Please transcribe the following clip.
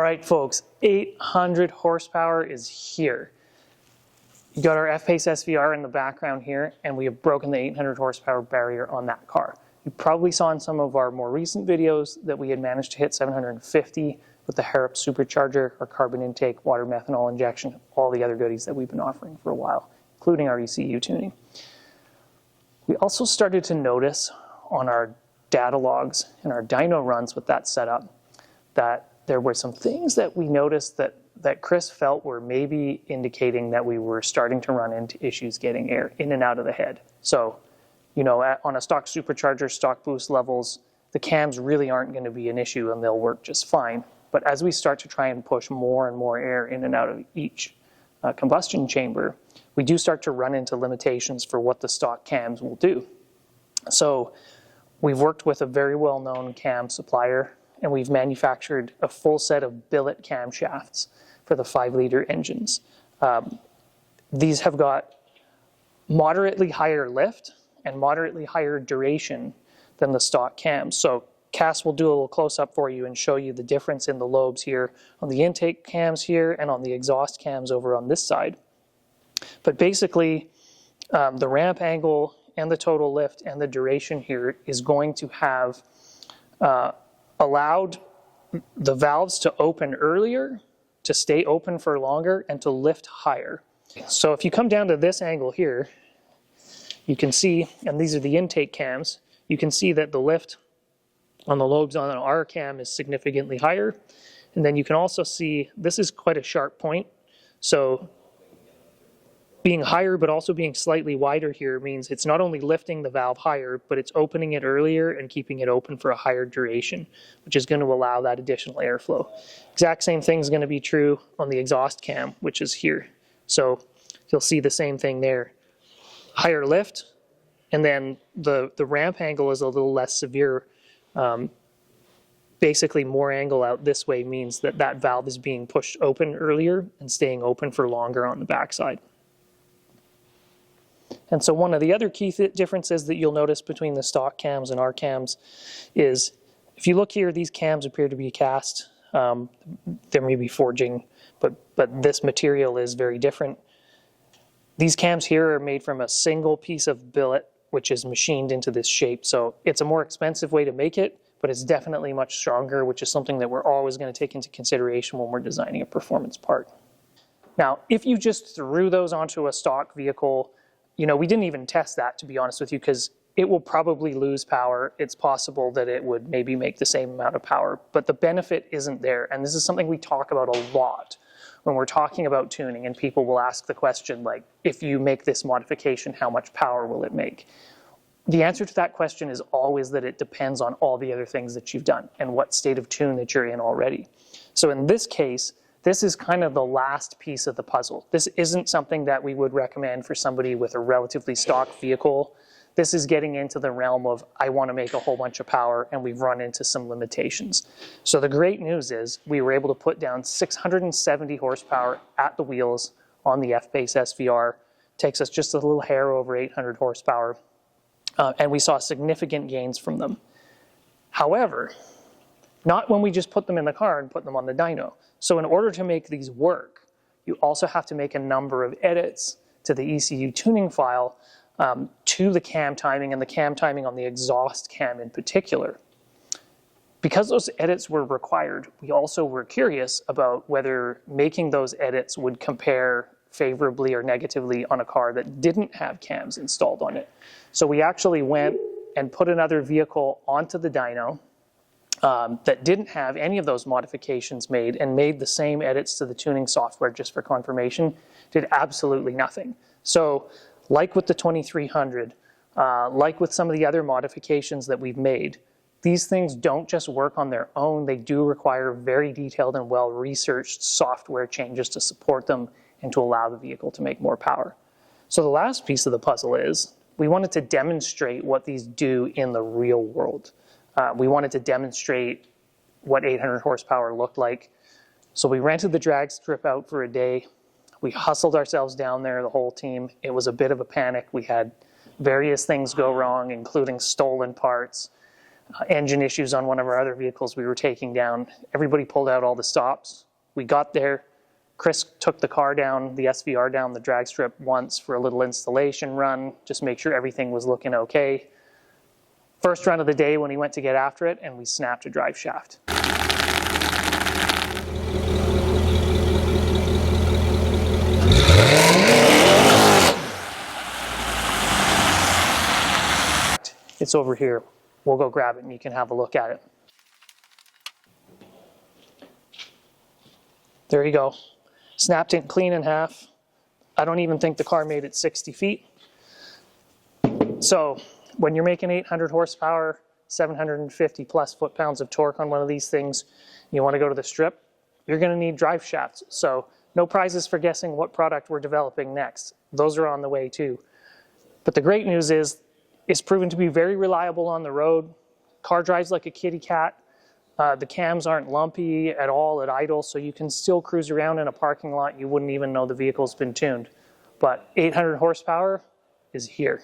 right, folks, 800 horsepower is here. You got our F-PACE SVR in the background here, and we have broken the 800 horsepower barrier on that car. You probably saw in some of our more recent videos that we had managed to hit 750 with the Harrop supercharger, our carbon intake, water methanol injection, all the other goodies that we've been offering for a while, including our ECU tuning. We also started to notice on our data logs and our dyno runs with that setup that there were some things that we noticed that Chris felt were maybe indicating that we were starting to run into issues getting air in and out of the head. So, you know, on a stock supercharger, stock boost levels, the cams really aren't going to be an issue and they'll work just fine. But as we start to try and push more and more air in and out of each combustion chamber, we do start to run into limitations for what the stock cams will do. So we've worked with a very well-known cam supplier, and we've manufactured a full set of billet camshafts for the 5-liter engines. These have got moderately higher lift and moderately higher duration than the stock cams. So Cass will do a little close-up for you and show you the difference in the lobes here on the intake cams here and on the exhaust cams over on this side. But basically, the ramp angle and the total lift and the duration here is going to have allowed the valves to open earlier, to stay open for longer, and to lift higher. So if you come down to this angle here, you can see, and these are the intake cams, you can see that the lift on the lobes on our cam is significantly higher. And then you can also see this is quite a sharp point. So being higher but also being slightly wider here means it's not only lifting the valve higher, but it's opening it earlier and keeping it open for a higher duration, which is going to allow that additional airflow. Exact same thing is going to be true on the exhaust cam, which is here. So you'll see the same thing there. Higher lift, and then the ramp angle is a little less severe. Basically, more angle out this way means that that valve is being pushed open earlier and staying open for longer on the backside. And so one of the other key differences that you'll notice between the stock cams and our cams is, if you look here, these cams appear to be cast. There may be forging, but this material is very different. These cams here are made from a single piece of billet, which is machined into this shape. So it's a more expensive way to make it, but it's definitely much stronger, which is something that we're always going to take into consideration when we're designing a performance part. Now, if you just threw those onto a stock vehicle, you know, we didn't even test that, to be honest with you, because it will probably lose power. It's possible that it would maybe make the same amount of power, but the benefit isn't there. And this is something we talk about a lot when we're talking about tuning, and people will ask the question, like, if you make this modification, how much power will it make? The answer to that question is always that it depends on all the other things that you've done and what state of tune that you're in already. So in this case, this is kind of the last piece of the puzzle. This isn't something that we would recommend for somebody with a relatively stock vehicle. This is getting into the realm of, I want to make a whole bunch of power, and we've run into some limitations. So the great news is we were able to put down 670 horsepower at the wheels on the F-PACE SVR. Takes us just a little hair over 800 horsepower, and we saw significant gains from them. However, not when we just put them in the car and put them on the dyno. So in order to make these work, you also have to make a number of edits to the ECU tuning file to the cam timing and the cam timing on the exhaust cam in particular. Because those edits were required, we also were curious about whether making those edits would compare favorably or negatively on a car that didn't have cams installed on it. So we actually went and put another vehicle onto the dyno that didn't have any of those modifications made, and made the same edits to the tuning software just for confirmation. Did absolutely nothing. So like with the 2300, like with some of the other modifications that we've made, these things don't just work on their own. They do require very detailed and well-researched software changes to support them and to allow the vehicle to make more power. So the last piece of the puzzle is we wanted to demonstrate what these do in the real world. We wanted to demonstrate what 800 horsepower looked like. So we rented the drag strip out for a day. We hustled ourselves down there, the whole team. It was a bit of a panic. We had various things go wrong, including stolen parts. engine issues on one of our other vehicles we were taking down. Everybody pulled out all the stops. We got there. Chris took the car down, the SVR down the drag strip once for a little installation run, just make sure everything was looking okay. First run of the day when he went to get after it, and we snapped a drive shaft. It's over here. We'll go grab it and you can have a look at it. There you go. Snapped it clean in half. I don't even think the car made it 60 feet. So when you're making 800 horsepower, 750 plus foot-pounds of torque on one of these things, you want to go to the strip, you're going to need drive shafts. So no prizes for guessing what product we're developing next. Those are on the way too. But the great news is it's proven to be very reliable on the road. Car drives like a kitty cat. The cams aren't lumpy at all at idle, so you can still cruise around in a parking lot. You wouldn't even know the vehicle's been tuned. But 800 horsepower is here.